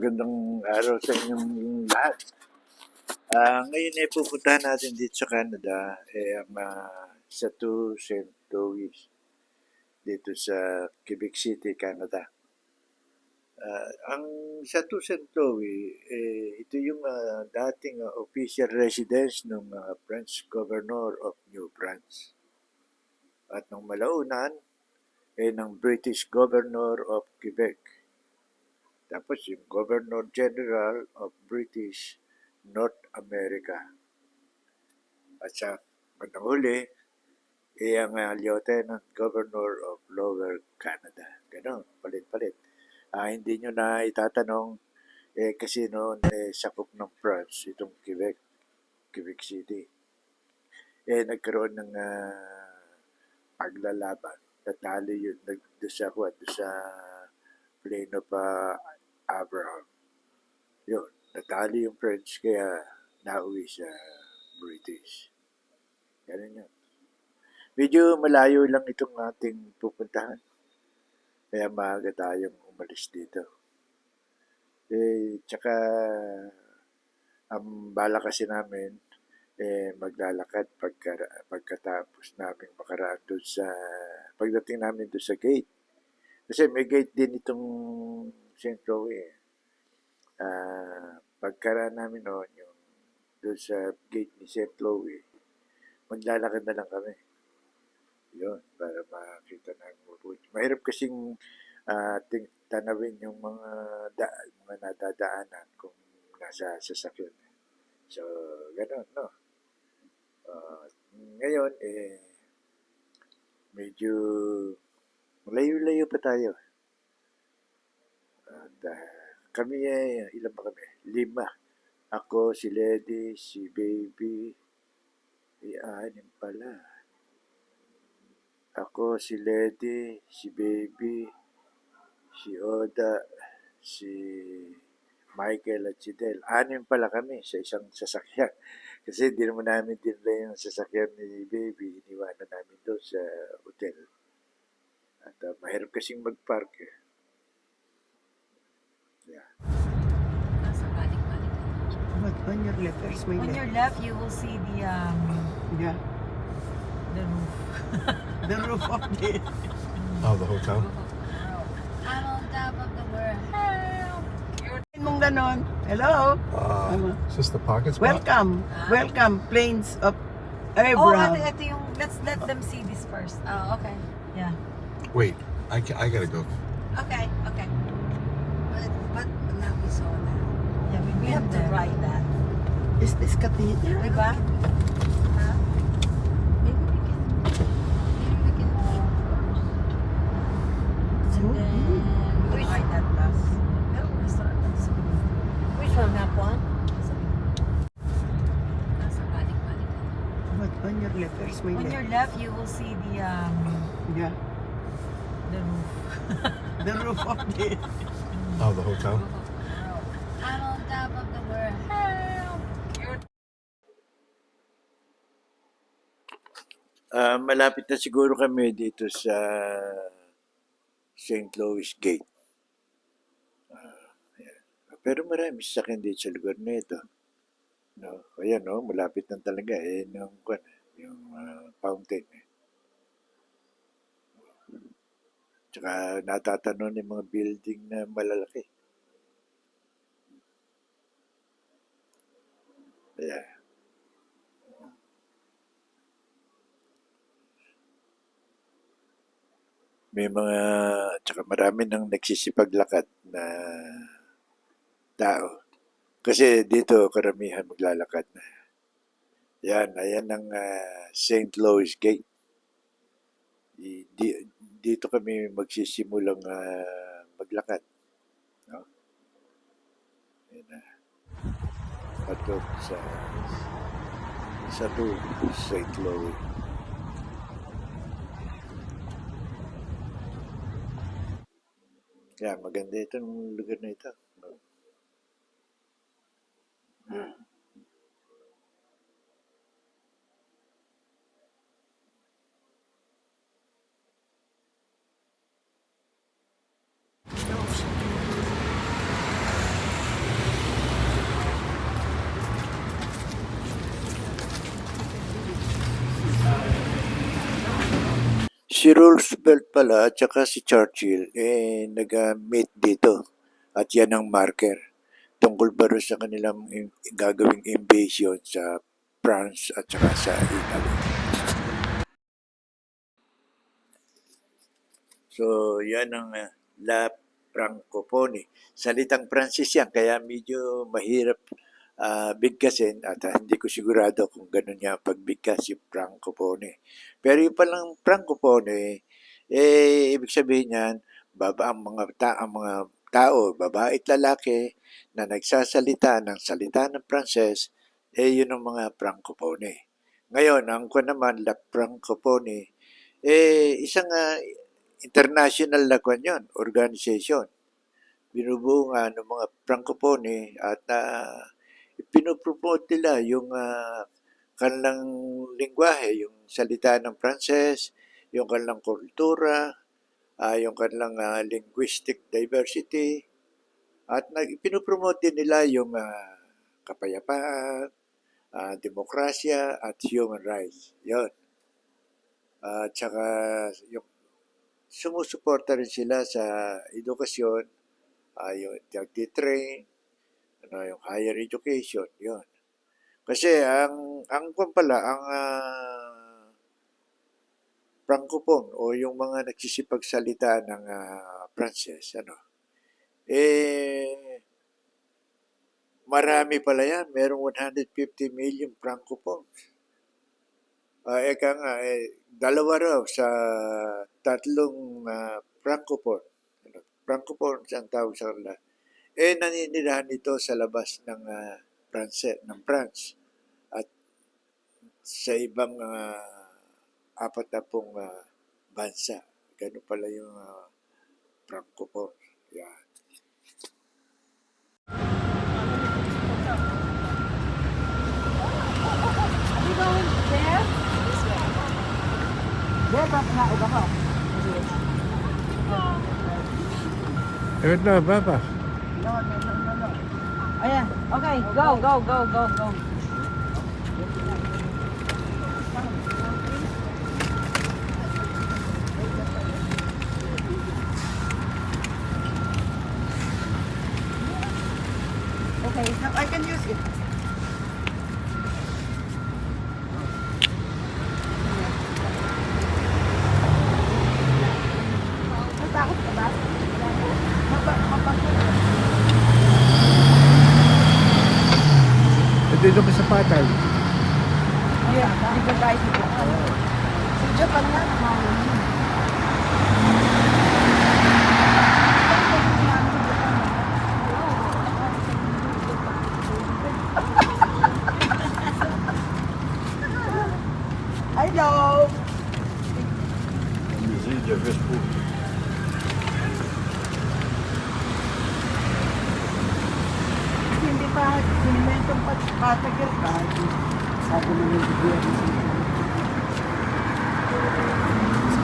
magandang araw sa inyong lahat. Ngayon ay pupuntahan natin dito sa Canada, ang Chateau St. Louis, dito sa Quebec City, Canada. Ang Chateau St. Louis, ito yung dating official residence ng French Governor of New France. At nung malaunan, ng British Governor of Quebec. Tapos yung Governor General of British North America. At sa bandang huli, ang Lieutenant Governor of Lower Canada. Ganon, palit-palit. Hindi nyo na itatanong, kasi noon sakop ng France, itong Quebec City. Nagkaroon ng paglalaban. Natalo yun, doon sa Plain of Abraham. Yun, natalo yung French kaya nauwi sa British. Ganun yun. Medyo malayo lang itong ating pupuntahan. Kaya maaga tayong umalis dito. Tsaka ang bala kasi namin, maglalakad pagkatapos namin makaraan doon sa, pagdating namin doon sa gate. Kasi may gate din itong St. Louis. Pagkaraan namin noon, yung doon sa gate ni St. Louis, maglalakad na lang kami. Yun, para makita na mabuti. Mahirap kasing tanawin yung mga nadadaanan kung nasa sasakyan. So, gano'n, no? Ngayon, medyo malayo-layo pa tayo. At kami ilan ba kami? 5. Ako, si Lady, si Baby, 6 pala. Ako, si Lady, si Baby, si Oda, si Michael at si Del. 6 pala kami sa isang sasakyan. Kasi hindi naman namin dinala yung sasakyan ni Baby. Iniwanan namin doon sa hotel. At mahirap kasing mag-park eh. Yeah. On your left, there's my On left. your left, you will see the Yeah, roof. the roof of the... Oh, the hotel? I'm on top of the world. Help! mong ganon. Hello? Is this the pocket spot? Welcome, Plains of Oh, Abraham. ito yung, let's let them see this first. Oh, okay. Yeah. Wait, I gotta go. Okay. But now we saw that. Yeah, we have to write that. Is this cathedral? Diba? Huh? Maybe we can eat first. And then we will write that last. Pero restaurant lang sa Which one? Map one? Nasa balik-balik. What? On your left, there's my On left. your left, you will see the Yeah, roof. the roof of the... Oh, the hotel? I'm on top of the world. Help! Malapit na siguro kami dito sa St. Louis Gate. Ayan. Pero marami sasakyan dito sa lugar na ito. No? Ayan, no? Malapit na talaga. Yung fountain. Tsaka natatanon yung mga building na malalaki. Ayan. May tsaka marami nang nagsisipaglakad na tao. Kasi dito karamihan maglalakad na. Ayan ang St. Louis Gate. Dito kami magsisimulang maglakad. No? Ayan na. Patog sa St. Louis. Kaya maganda itong lugar na ito. Si Roosevelt pala at saka si Churchill nag-meet dito at yan ang marker tungkol ba rin sa kanilang gagawing invasion sa France at saka sa Italy. So, yan ang La Francophonie. Salitang Pransis yan, kaya medyo mahirap bigkasin at hindi ko sigurado kung gano'n niya pagbigkas si Francophonie. Pero yung palang Francophonie, ibig sabihin niyan, ang mga tao, babae at lalaki, na nagsasalita ng salita ng Pranses, yun ang mga Francophonie. Ngayon, ang ko naman, La Francophonie, isang international na kwan yun, organization. Binubuo nga ng mga Francophonie at pinopromote nila yung kanilang lingwahe, yung salita ng Pranses, yung kanilang kultura, yung kanilang linguistic diversity, at pinopromote din nila yung kapayapaan, demokrasya, at human rights. Yun. At saka yung sumusuporta rin sila sa edukasyon, yung train, yung higher education, yun. Kasi ang Francophone o yung mga nagsisipagsalita ng Pranses, marami pala yan. Merong 150 million Francophones. Eka nga, dalawa raw sa tatlong Francophone. Francophone ang tawag sa kanila. Naninirahan ito sa labas ng France at sa ibang 40 bansa. Ganun pala yung Francophone. Yan. Are you going there? This way. There, ba't na uga ka? No, Baba. No. Ayan. Okay, go. Okay. No, I can use it. Natakot ka ba? Dito ka sa patay. Yeah, di ba guys? Sa Japan na naman. Hello! Hindi pa, sinimentong patagil ka. Sabi mo yung bigyan.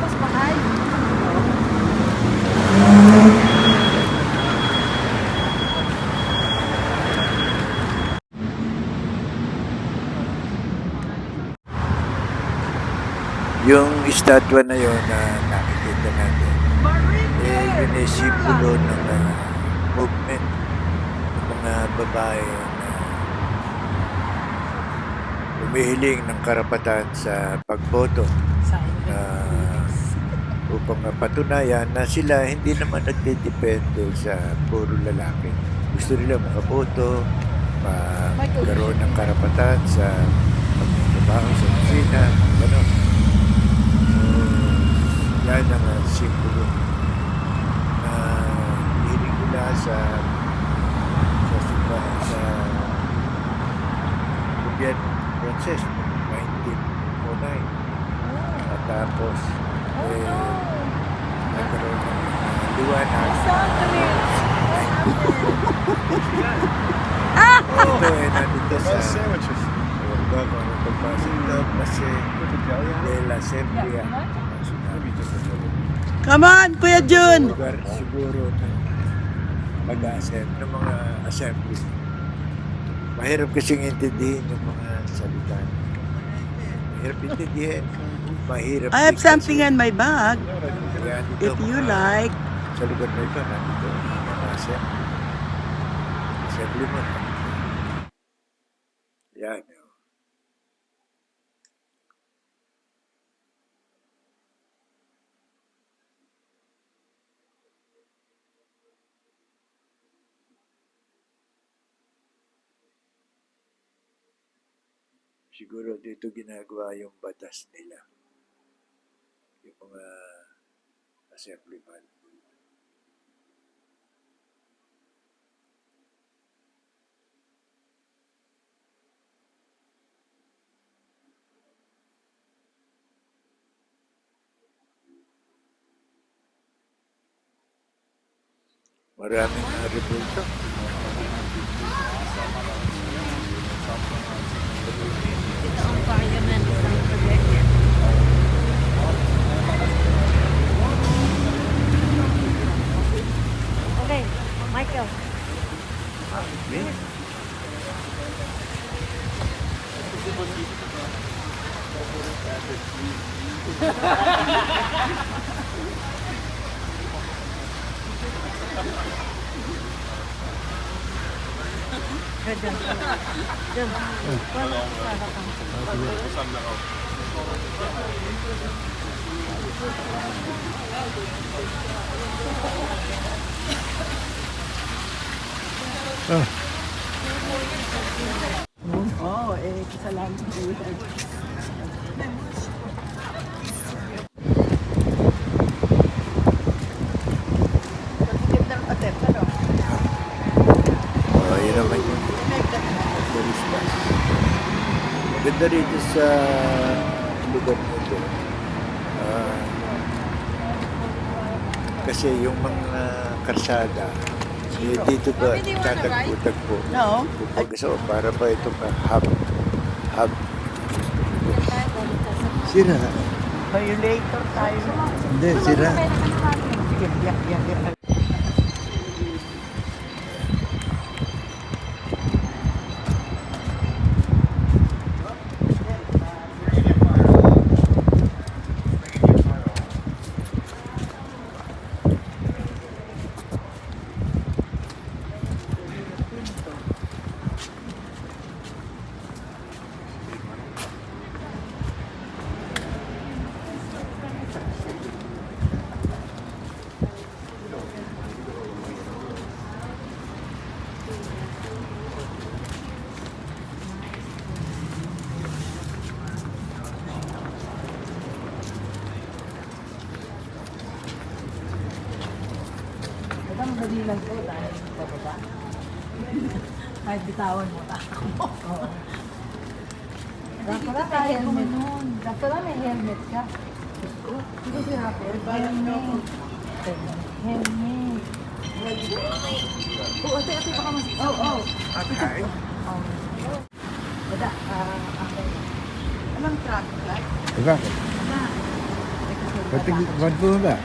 Mas mahal. Yung estatwa na yun na nakikita natin, yun ay simbolo ng movement ng mga babae na humihiling ng karapatan sa pagboto upang patunayan na sila hindi naman nagdedepende sa puro lalaki. Gusto nila makaboto, magkaroon ng karapatan sa pagtrabaho sa opisina, gano'n. Yan ang simbolo na hiling nila sa gobyerno Pranses 1909. At tapos nagkaroon ng liwanag. Ito nandito sa sandwiches. pagpasok na kasi de la Sempria. Come on, Kuya Jun! Lugar siguro na mag-assemble ng mga assembly. Mahirap kasing intindihin yung mga salita. Mahirap intindihin. mahirap I have din something kasi. in my bag. Yan, If ito, you mga- like. Sa lugar na ito, nandito, nasa assembly mo. Yan. Siguro dito ginagawa yung batas nila. Yung mga assemblyman. Maraming revolta. Ito ang parliament ng Quebec. Okay, Michael. Diyan. Oh, kasalanan ko yan. Yun naman yun. Tourist bus. Maganda rito sa lugar nito. Kasi yung mga karsada, dito ba tatagpo-tagpo. No. So, para pa itong hub. Sira. Violator tayo. Hindi, sira. Sige, yak. Ang dali lang po dahil sa baba. Kahit bitawan mo ako. Oo. Dapat may helmet. Dapat may helmet ka. Hindi siya ako. Helmet. Helmet. Oo, ate, baka mas... Oo. Okay. Wala, ako. Anong traffic light? Diba? Ba't po ba?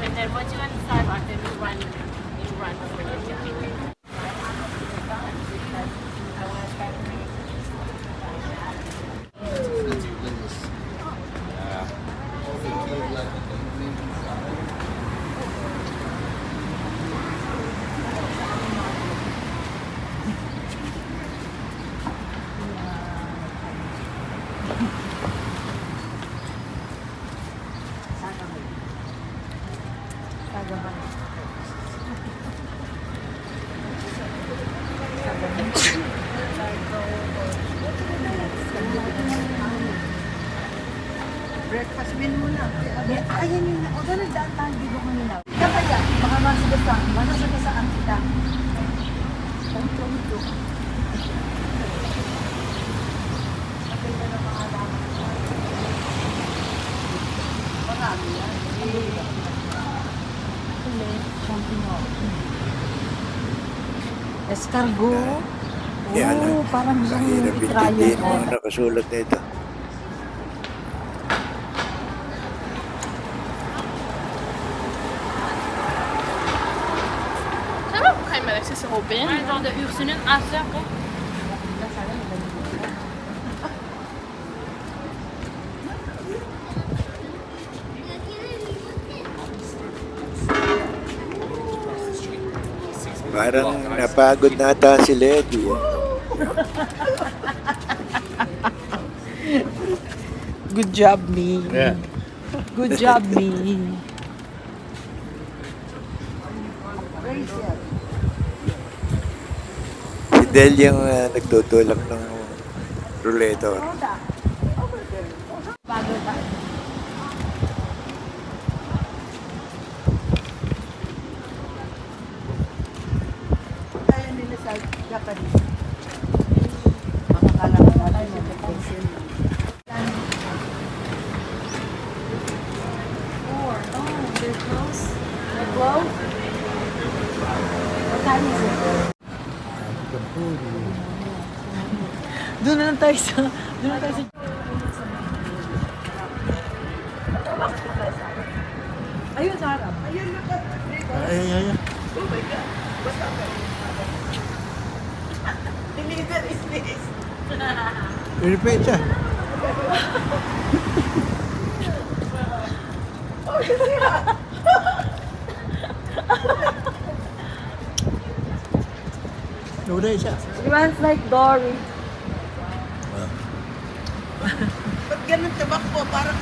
And then once you understand that, then you run over the chicken. Breakfast meal muna. Ayan yun. O, doon nagdaan-daan dito kanina. Dapat yan. Baka masagasaan kita. Ito. Marami yan. Champignon. Escargot. Yan lang. parang Sa isang hirap itrayo intindihin ko. mo ang nakasulat na ito. Zijn we op een gegeven moment is er op in? Maar dan de uurzinnen aanzetten. Parang napagod nata si Lady. Eh. Good job, me. Yeah. Good job, me. Si Del yung nagtutulak ng ruleto. Kaya nila sa Japanese. Makakala ko natin yung vacation. They're close. They're close? What time is it? Doon na lang tayo sa... Doon na tayo sa... Ayun, sa harap. Ayun, Ay. deliver is this. Repeat siya. Uday siya. He runs like Dory. Ba't ganun tabak po? Parang...